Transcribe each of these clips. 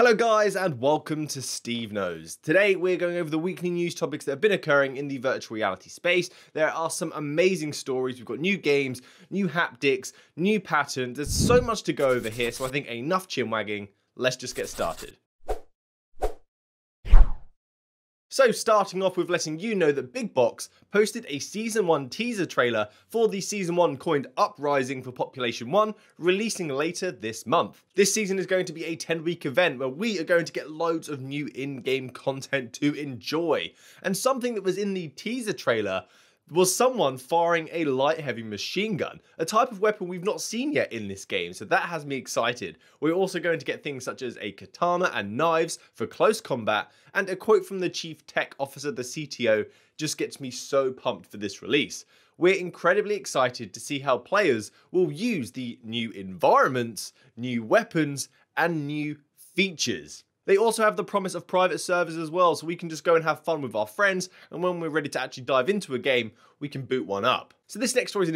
Hello guys and welcome to Steve Knows. Today we're going over the weekly news topics that have been occurring in the virtual reality space. There are some amazing stories, we've got new games, new haptics, new patterns, there's so much to go over here, so I think enough chin wagging, let's just get started. So starting off with letting you know that Big Box posted a Season 1 teaser trailer for the Season 1 coined Uprising for Population 1, releasing later this month. This season is going to be a 10-week event where we are going to get loads of new in-game content to enjoy. And something that was in the teaser trailer was someone firing a light-heavy machine gun, a type of weapon we've not seen yet in this game, so that has me excited. We're also going to get things such as a katana and knives for close combat, and a quote from the Chief Tech Officer, the CTO, just gets me so pumped for this release. We're incredibly excited to see how players will use the new environments, new weapons, and new features. They also have the promise of private servers as well, so we can just go and have fun with our friends, and when we're ready to actually dive into a game, we can boot one up. So this next story is an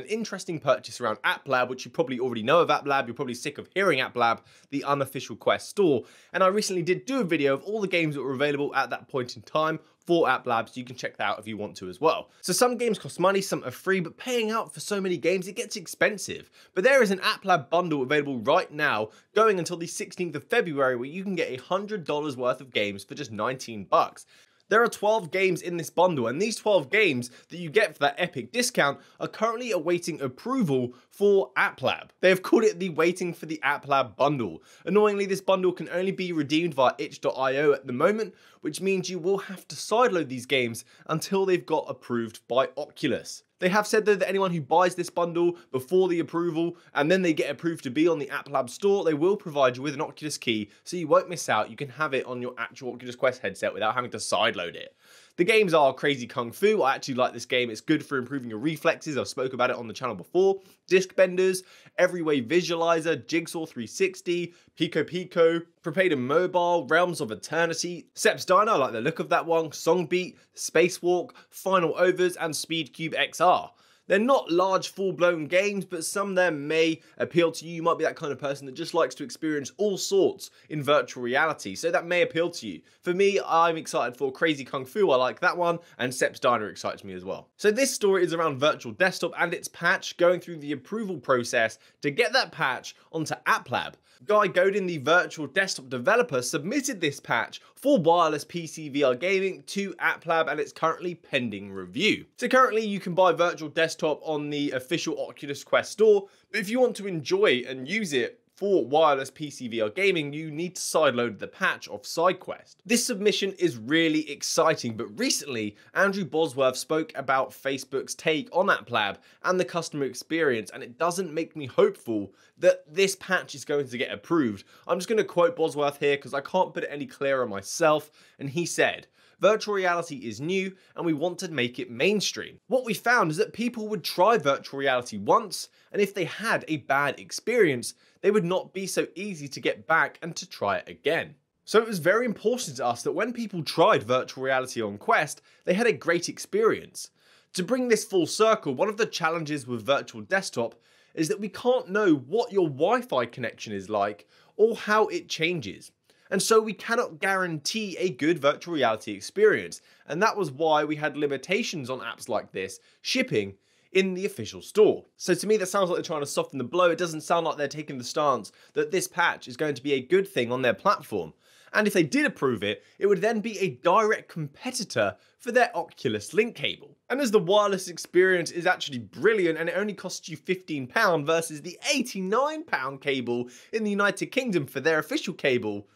interesting purchase around AppLab, which you probably already know of AppLab, you're probably sick of hearing AppLab, the unofficial Quest store, and I recently did do a video of all the games that were available at that point in time for AppLab, so you can check that out if you want to as well. So some games cost money, some are free, but paying out for so many games, it gets expensive. But there is an AppLab bundle available right now, going until the 16th of February, where you can get $100 worth of games for just 19 bucks. There are 12 games in this bundle, and these 12 games that you get for that epic discount are currently awaiting approval for AppLab. They have called it the Waiting for the AppLab bundle. Annoyingly, this bundle can only be redeemed via itch.io at the moment, which means you will have to sideload these games until they've got approved by Oculus. They have said though that anyone who buys this bundle before the approval and then they get approved to be on the AppLab store, they will provide you with an Oculus key so you won't miss out. You can have it on your actual Oculus Quest headset without having to sideload it. The games are Crazy Kung Fu. I actually like this game. It's good for improving your reflexes. I've spoke about it on the channel before. Disc Benders, Everyway Visualizer, Jigsaw 360, Pico Pico, Prepared Mobile, Realms of Eternity, Seps Diner, I like the look of that one, Songbeat, Spacewalk, Final Overs, and Speedcube XR. They're not large full-blown games, but some of them may appeal to you. You might be that kind of person that just likes to experience all sorts in virtual reality, so that may appeal to you. For me, I'm excited for Crazy Kung Fu, I like that one, and Seps Diner excites me as well. So this story is around Virtual Desktop and its patch, going through the approval process to get that patch onto AppLab. Guy Godin, the virtual desktop developer, submitted this patch for wireless PCVR gaming to AppLab, and it's currently pending review. So currently you can buy virtual desktop on the official Oculus Quest store, but if you want to enjoy and use it for wireless PCVR gaming, you need to sideload the patch of SideQuest. This submission is really exciting, but recently, Andrew Bosworth spoke about Facebook's take on AppLab and the customer experience, and it doesn't make me hopeful that this patch is going to get approved. I'm just going to quote Bosworth here because I can't put it any clearer myself, and he said, "Virtual reality is new and we want to make it mainstream. What we found is that people would try virtual reality once, and if they had a bad experience, they would not be so easy to get back and to try it again. So it was very important to us that when people tried virtual reality on Quest, they had a great experience. To bring this full circle, one of the challenges with virtual desktop is that we can't know what your Wi-Fi connection is like or how it changes. And so we cannot guarantee a good virtual reality experience. And that was why we had limitations on apps like this shipping in the official store. So to me, that sounds like they're trying to soften the blow. It doesn't sound like they're taking the stance that this patch is going to be a good thing on their platform. And if they did approve it, it would then be a direct competitor for their Oculus Link cable. And as the wireless experience is actually brilliant and it only costs you £15 versus the £89 cable in the United Kingdom for their official cable,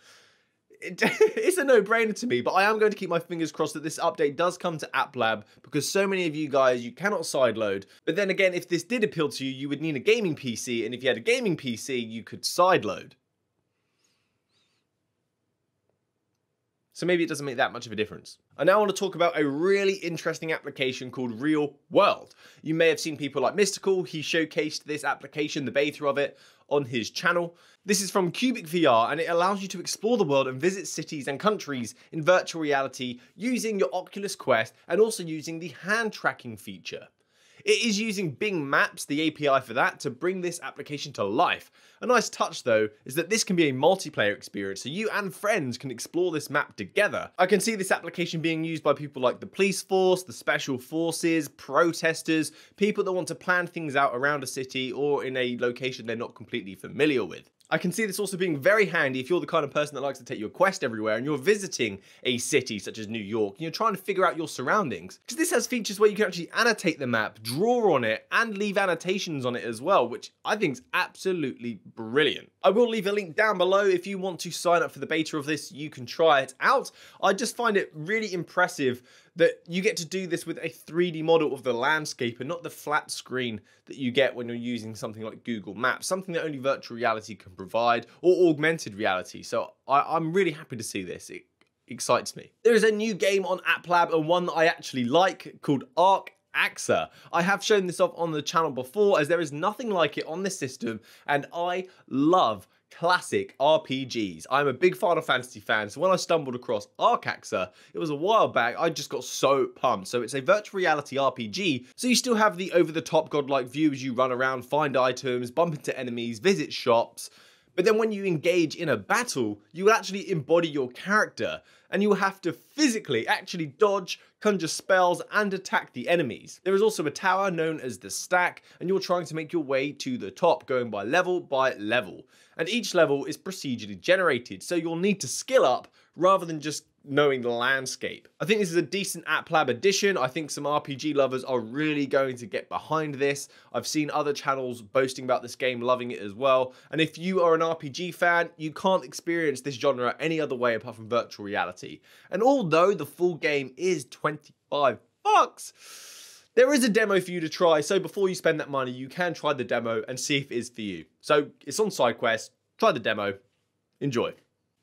it's a no-brainer to me, but I am going to keep my fingers crossed that this update does come to AppLab because so many of you guys, you cannot sideload. But then again, if this did appeal to you, you would need a gaming PC, and if you had a gaming PC, you could sideload. So maybe it doesn't make that much of a difference. I now want to talk about a really interesting application called Real World. You may have seen people like Mystical, he showcased this application, the beta of it, on his channel. This is from BoggitVR and it allows you to explore the world and visit cities and countries in virtual reality using your Oculus Quest and also using the hand tracking feature. It is using Bing Maps, the API for that, to bring this application to life. A nice touch though is that this can be a multiplayer experience, so you and friends can explore this map together. I can see this application being used by people like the police force, the special forces, protesters, people that want to plan things out around a city or in a location they're not completely familiar with. I can see this also being very handy if you're the kind of person that likes to take your Quest everywhere and you're visiting a city such as New York and you're trying to figure out your surroundings. Because this has features where you can actually annotate the map, draw on it, and leave annotations on it as well, which I think is absolutely brilliant. I will leave a link down below if you want to sign up for the beta of this, you can try it out. I just find it really impressive that you get to do this with a 3D model of the landscape and not the flat screen that you get when you're using something like Google Maps, something that only virtual reality can provide, or augmented reality. So I'm really happy to see this. It excites me. There is a new game on AppLab, and one that I actually like, called Accessores. I have shown this off on the channel before, as there is nothing like it on this system, and I love classic RPGs. I'm a big Final Fantasy fan, so when I stumbled across Accessores, it was a while back, I just got so pumped. So it's a virtual reality RPG, so you still have the over-the-top godlike view as you run around, find items, bump into enemies, visit shops. But then when you engage in a battle, you will actually embody your character, and you will have to physically actually dodge, conjure spells, and attack the enemies. There is also a tower known as the Stack, and you're trying to make your way to the top, going by level. And each level is procedurally generated, so you'll need to skill up rather than just knowing the landscape. I think this is a decent AppLab addition. I think some RPG lovers are really going to get behind this. I've seen other channels boasting about this game, loving it as well. And if you are an RPG fan, you can't experience this genre any other way apart from virtual reality. And although the full game is $25, there is a demo for you to try. So before you spend that money, you can try the demo and see if it is for you. So it's on SideQuest. Try the demo. Enjoy.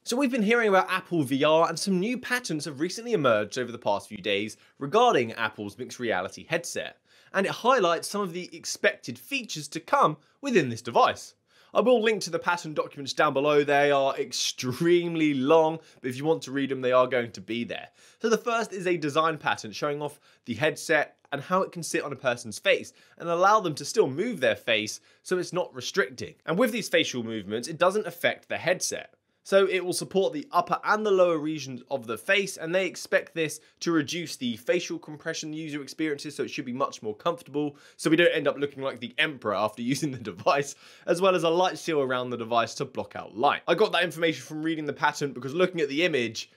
So we've been hearing about Apple VR, and some new patents have recently emerged over the past few days regarding Apple's mixed reality headset, and it highlights some of the expected features to come within this device. I will link to the patent documents down below. They are extremely long, but if you want to read them, they are going to be there. So the first is a design patent showing off the headset and how it can sit on a person's face and allow them to still move their face so it's not restricting. And with these facial movements, it doesn't affect the headset. So it will support the upper and the lower regions of the face, and they expect this to reduce the facial compression the user experiences, so it should be much more comfortable, so we don't end up looking like the Emperor after using the device, as well as a light seal around the device to block out light. I got that information from reading the patent because looking at the image,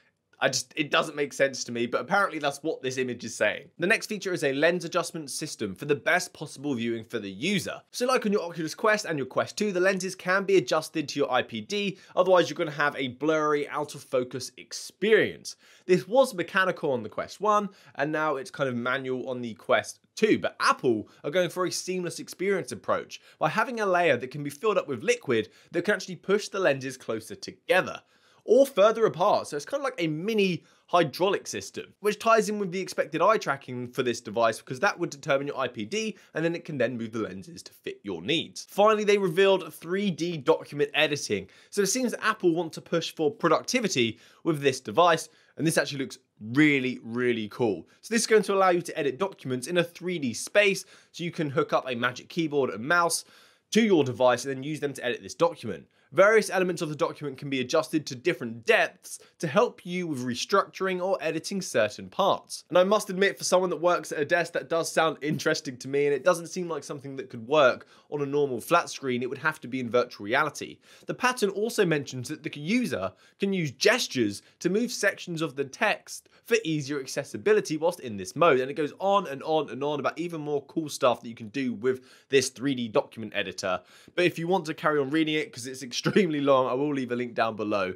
it doesn't make sense to me, but apparently that's what this image is saying. The next feature is a lens adjustment system for the best possible viewing for the user. So like on your Oculus Quest and your Quest 2, the lenses can be adjusted to your IPD, otherwise you're going to have a blurry, out of focus experience. This was mechanical on the Quest 1, and now it's kind of manual on the Quest 2, but Apple are going for a seamless experience approach by having a layer that can be filled up with liquid that can actually push the lenses closer together or further apart, so it's kind of like a mini hydraulic system, which ties in with the expected eye tracking for this device because that would determine your IPD, and then it can then move the lenses to fit your needs. Finally, they revealed 3D document editing, so it seems that Apple want to push for productivity with this device, and this actually looks really, really cool. So this is going to allow you to edit documents in a 3D space, so you can hook up a Magic Keyboard and mouse to your device and then use them to edit this document. Various elements of the document can be adjusted to different depths to help you with restructuring or editing certain parts. And I must admit, for someone that works at a desk, that does sound interesting to me, and it doesn't seem like something that could work on a normal flat screen. It would have to be in virtual reality. The patent also mentions that the user can use gestures to move sections of the text for easier accessibility whilst in this mode, and it goes on and on and on about even more cool stuff that you can do with this 3D document editor. But if you want to carry on reading it, because it's extremely long, I will leave a link down below.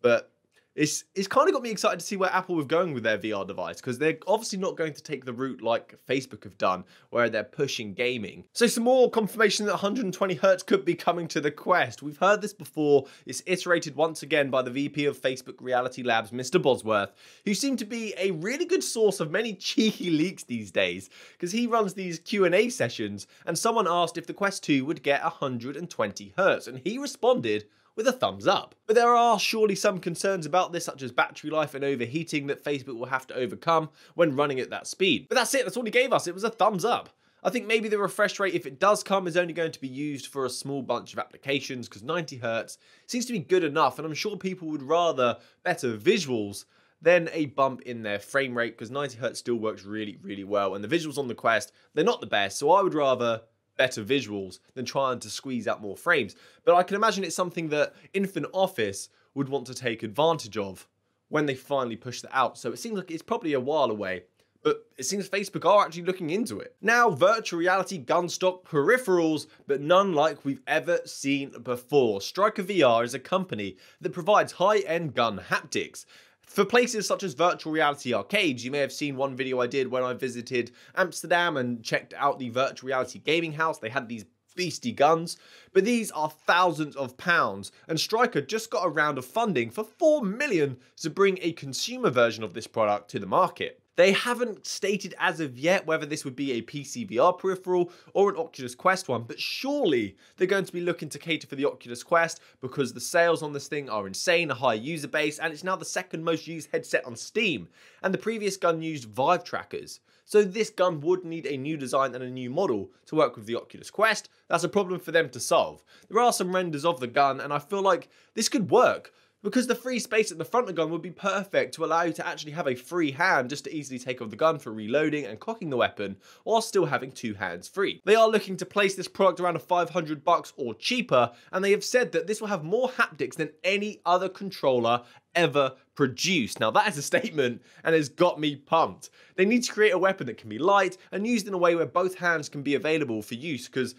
But it's kind of got me excited to see where Apple is going with their VR device, because they're obviously not going to take the route like Facebook have done, where they're pushing gaming. So some more confirmation that 120 Hz could be coming to the Quest. We've heard this before. It's iterated once again by the VP of Facebook Reality Labs, Mr. Bosworth, who seemed to be a really good source of many cheeky leaks these days, because he runs these Q&A sessions, and someone asked if the Quest 2 would get 120 Hz, and he responded with a thumbs up. But there are surely some concerns about this, such as battery life and overheating, that Facebook will have to overcome when running at that speed. But that's it, that's all he gave us. It was a thumbs up. I think maybe the refresh rate, if it does come, is only going to be used for a small bunch of applications because 90Hz seems to be good enough, and I'm sure people would rather better visuals than a bump in their frame rate because 90Hz still works really, really well, and the visuals on the Quest, they're not the best, so I would rather better visuals than trying to squeeze out more frames. But I can imagine it's something that Infinite Office would want to take advantage of when they finally push that out, so it seems like it's probably a while away. But it seems Facebook are actually looking into it. Now, virtual reality gun stock peripherals, but none like we've ever seen before. Striker VR is a company that provides high-end gun haptics. For places such as virtual reality arcades, you may have seen one video I did when I visited Amsterdam and checked out the virtual reality gaming house. They had these beastie guns, but these are thousands of pounds, and Striker just got a round of funding for 4 million to bring a consumer version of this product to the market. They haven't stated as of yet whether this would be a PCVR peripheral or an Oculus Quest one, but surely they're going to be looking to cater for the Oculus Quest because the sales on this thing are insane, a high user base, and it's now the second most used headset on Steam, and the previous gun used Vive trackers. So this gun would need a new design and a new model to work with the Oculus Quest. That's a problem for them to solve. There are some renders of the gun, and I feel like this could work, because the free space at the front of the gun would be perfect to allow you to actually have a free hand just to easily take off the gun for reloading and cocking the weapon while still having two hands free. They are looking to place this product around $500 or cheaper, and they have said that this will have more haptics than any other controller ever produced. Now that is a statement and has got me pumped. They need to create a weapon that can be light and used in a way where both hands can be available for use, because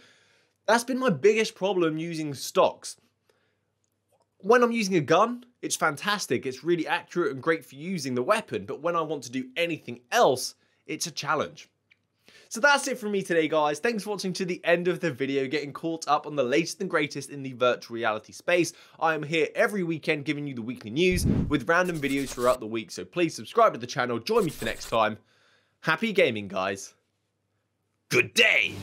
that's been my biggest problem using stocks. When I'm using a gun, it's fantastic, it's really accurate and great for using the weapon, but when I want to do anything else, it's a challenge. So that's it from me today, guys. Thanks for watching to the end of the video, getting caught up on the latest and greatest in the virtual reality space. I am here every weekend giving you the weekly news with random videos throughout the week, so please subscribe to the channel, join me for next time. Happy gaming, guys. Good day!